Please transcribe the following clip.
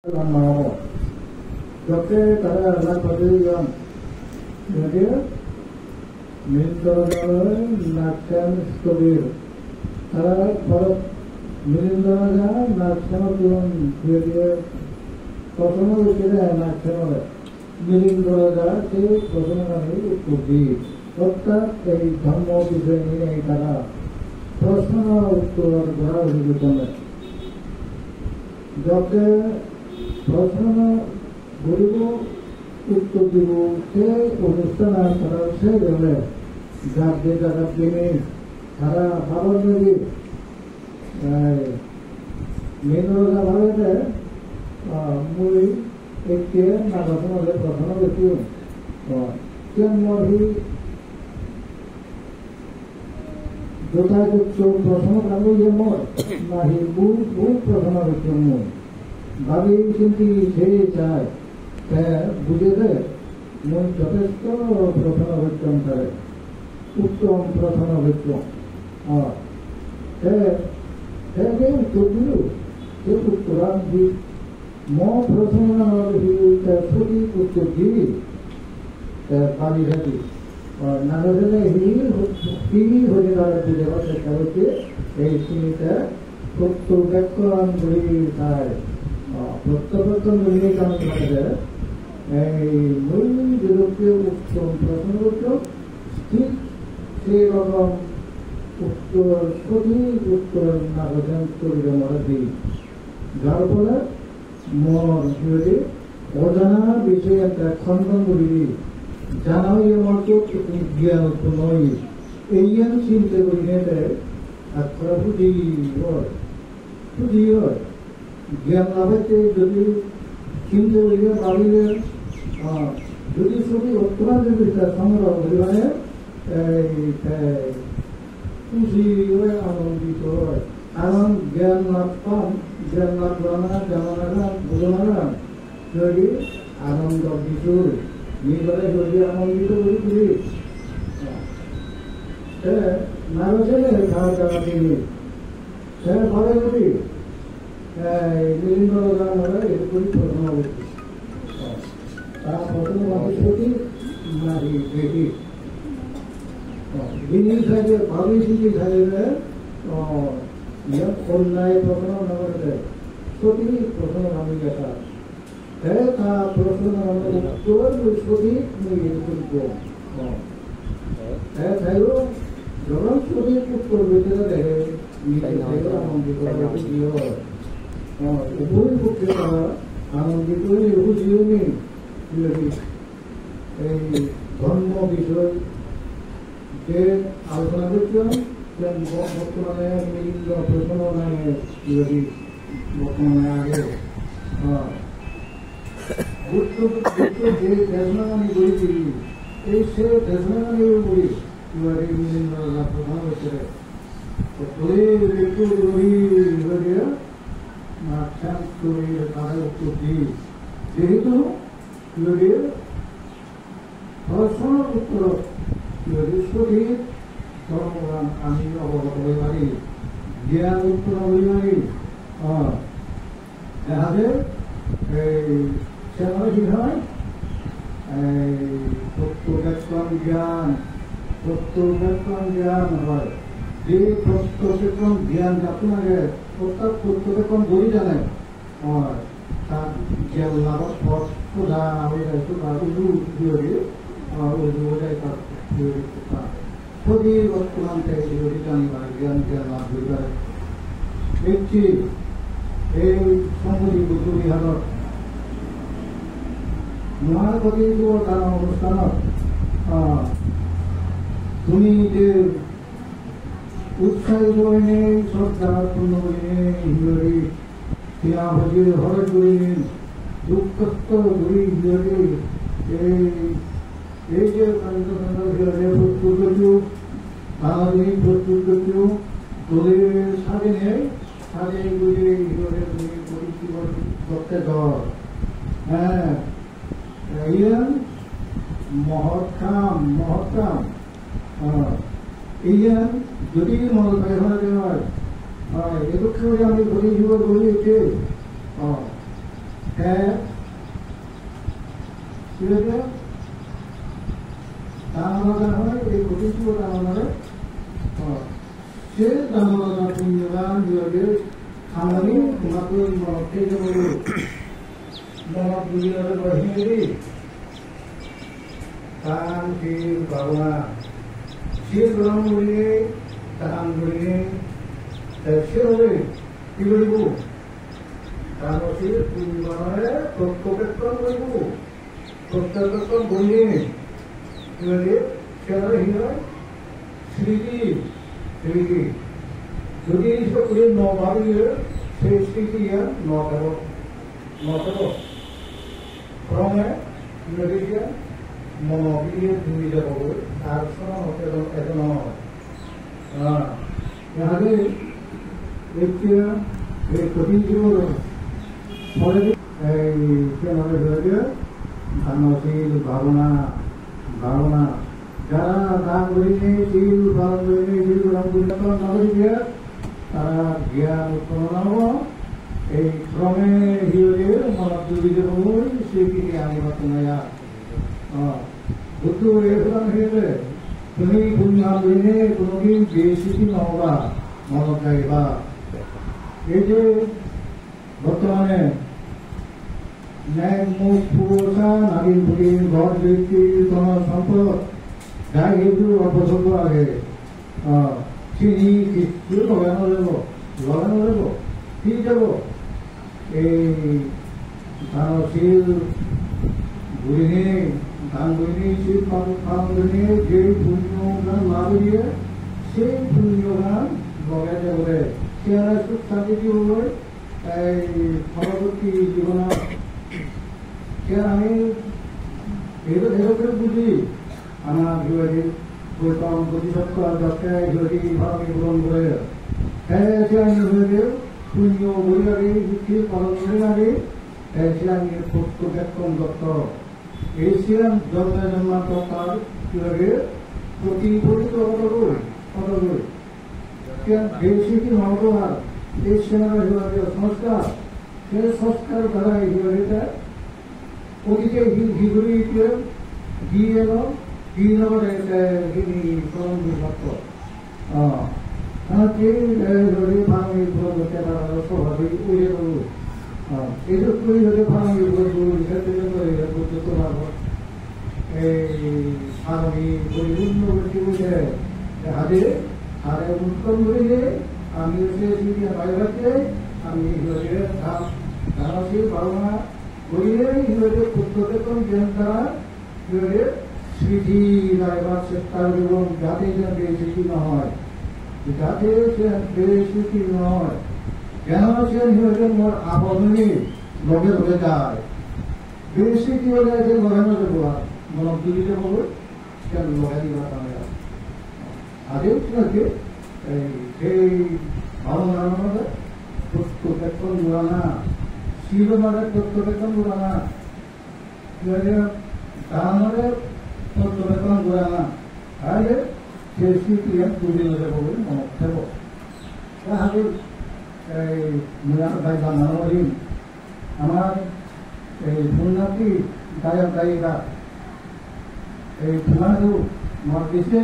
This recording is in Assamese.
Làm màu cho cái ta là có đi gần được chứ mình cho nó là xem story ta phải mình cho nó là xem luôn video có số cái này là xem rồi mình cho nó cái có số là cái cuộc gì tất cả cái tham mô cái này ta là personal tour vào cái trong này जो के प्रश्न गुरु उत्तर दिवो के अनुष्ठान तरह से जोड़े जाते जाते में सारा भावना भी मेनू का भाव है मुझे एक के नागरिकों वाले प्रश्न देती हूँ क्या मोरी जोता जो प्रश्न कांगो ये मोर नहीं बहुत प्रश्न देती हूँ भाभी चिंती छे चाय ते बुझे दे मैं जबरदस्त प्रश्न देती हूँ करे उत्तम प्रश्न देती हूँ ते ये उत्तर दियो ये उत्तरांत दी मो प्रश्न ना ही ते सभी उत्तर दी ते पानी रहती नागरिक ही होने वाले जगह से करके ऐसी ते तो बैकग्राउंड बड़ी था प्रत्येक मिलने का मतलब है मूल विरोधी उत्तम प्रश्न को ठीक से लोगों उत्तर सभी उत्तर नागरिक को जमाना दी घर पर मोर जुड़े ओजना विषय का खंडन बुरी জানাও মতো জ্ঞান নয় এই চিন্তা করি নেতে আত্মা বুঝি হয় জ্ঞান লাভেতে যদি চিন্তা করিলে ভাবিলে যদি সবই অত্যান যদি সংগ্রহ করি মানে খুশি হয়ে আনন্দিত হয় কারণ জ্ঞান লাভ পান জ্ঞান লাভ জানা বোঝানা যদি আনন্দ বিশুর নিবারে যদি আনন্দিত করি নারচেনে খাওয়া দাওয়া দিয়ে সে ভাবে করি বিভিন্ন ধরনের এরকম প্রশ্ন করছি তার প্রথম মানুষটি নারী বেটি জিনিস থাকে ভাবি চিঠি থাকলে কন্যায় প্রশ্ন না করে সত্যি প্রশ্ন আমি দেখা তা প্রশ্ন উত্তর সঠিক নির্দিষ্ট থাকলো যখন সঠিক উত্তর বেঁচে দেখে আনন্দিত উভয় পক্ষে তারা আনন্দিত বুঝিও নেই এই ধর্ম বিষয় যে আলোচনা করছিলাম বর্তমানে বিভিন্ন প্রশ্ন বর্তমানে আগে যে দেশনাগানি বইছি এই সে দেশনাগানি বই এবারে বিভিন্ন প্রধান হচ্ছে একটু বই তাদের উত্তর দিই যেহেতু প্রশ্নের উত্তর সঠিক ধর্মগান আমি অবগত হয়ে পারি জ্ঞান উত্তর হয়ে পারি দেখা যায় সেখানে কি হয় তত্ত্বব্যাকরণ জ্ঞান হয় যে তত্ত্বব্যাকরণ জ্ঞান আপনাকে অর্থাৎ তত্ত্বব্যাকরণ বই জানে তার জ্ঞান লাভত পথ সোজা হয়ে যায় সোজা উজু দিয়ে উজু হয়ে যায় তার সবই বর্তমান থেকে জানিবার জ্ঞান লাভ হয়ে যায় একটি এই সংগঠি বুদ্ধ বিহারত মহানগরী তার অনুষ্ঠানত তুমি যে উৎসাহিত হয়নি শ্রদ্ধা পূর্ণ করিনি হিন্দী ক্রিয়া ভজি হরে করিনি দুঃখস্থ ঘুরি হিন্দী এই যে প্রস্তুত করছো বাঙালি প্রস্তুত করছো দলের সাজে নেই সাজে ঘুরে হিন্দী করতে দর হ্যাঁ Iyan মহৎকাম Iyan যদি মনে হয় এটুকু আমি ঘুরে জীবন বলি দামোদৰ হয় এই প্ৰতিটো দামোদৰে সেই দামোদৰ পুণ্যবান বিয়োগে সামৰি তোমাকৈ মনত থেকে বলো মনত বুজিবলৈ বহিমেলি দান শিল ভাৱনা শিল গ্ৰহণ কৰিলে দান কৰিলে সেইবাবে কি কৰিব দানশীল পুণ্যবানৰে প্ৰত্যক্ষেত্ৰণ কৰিব প্ৰত্যক্ষেত্ৰণ কৰিলে স্মৃতি স্মৃতি যদি নভাবিলে সেই স্মৃতি নথব ক্ৰমে মনবিয়ে ধুই যাবগৈ তাৰপিছত এজন ইহাতে এতিয়া এই প্ৰতিযোৰ ফলে দানশীল ভাৱনা ভাৱনা যারা দান করিনি শিল পালন করিনি শিল গ্রহণ করিলে নগরীকে তারা জ্ঞান উৎপন্ন হব এই ক্রমে হিরে মনত দুর্বিধ হই স্মৃতি আনিব তোমায়া বুদ্ধ এরকম হিরে তুমি পুণ্য করিলে কোনোদিন বেশি নহবা মনত রাখিবা এই যে বর্তমানে ন্যায় মুখ পুরসা নারীর বুড়ির ঘর ব্যক্তির কোন সম্পদ যাই কিন্তু অপছন্দ আগে চিনি কিছু লগানো যাব কি যাব এই দানশীল বুড়িনি দান করিনি শিল পালন করিনি যে পুণ্যগান লাভ দিয়ে সেই পুণ্যগান লগাই যাবলে সেয়া সুখ শান্তি দিবলৈ এই পৰৱৰ্তী জীৱনত আমি এইটো বুজি আমাৰ ভিতৰি গৌতম প্ৰতিশতকৰ যাত্ৰা ভিতৰি ভাৱে পূৰণ কৰে সেয়া আমি ভিতৰি পুণ্য বৈৰাগী শিক্ষিত পালন কৰি সেয়া আমি প্ৰত্যক্ষেত্ৰণ দত্ত এই শ্ৰীৰাম জন্ম জন্মান্তৰ ভিতৰি প্ৰতিফলিত পদলৈ বেশি নহব এই সেনার সংস্কার সেই সংস্কার দ্বারা এইভাবে ওদিকে হিগুড়িকে দিয়ে নগরে করণ বিভক্ত ভাঙি স্বাভাবিক উড়ে গেল এইসব করে যদি ভাঙি পর্যন্ত ভাগত এই ভাঙি পরিপূর্ণ করতে হাতে আর উত্তম করিলে আমি বাইরে আমি দানশীল ভাবনা করিলে ইংরেজি প্রত্যেকম জ্ঞান দ্বারা স্মৃতি রাখবার চেষ্টা করব যাতে বেস্মৃতি নহয় যাতে বেস্মৃতি নহয় কেন সে মোর আবরণী লগে লগে যায় বেস্মৃতি হলে যে লগানো যাব মনত তুলি যাব লগাই দিবা তাহলে আগে নাকি সেই ভাবনার মধ্যে প্রত্যক্ষেত্রণ জোড়ানা শিল মানে প্রত্যক্ষেত্রণ জোড়ানা তাহলে প্রত্যক্ষেত্রণ জোড়ানা তাহলে সেই স্মৃতি তুলে যাব বলে মনত থাকব তাহলে এই জানানো দিন আমার এই পুণ্যার্থী গায়ক গায়িকা এই ধুমাধু নর্থ ইস্টে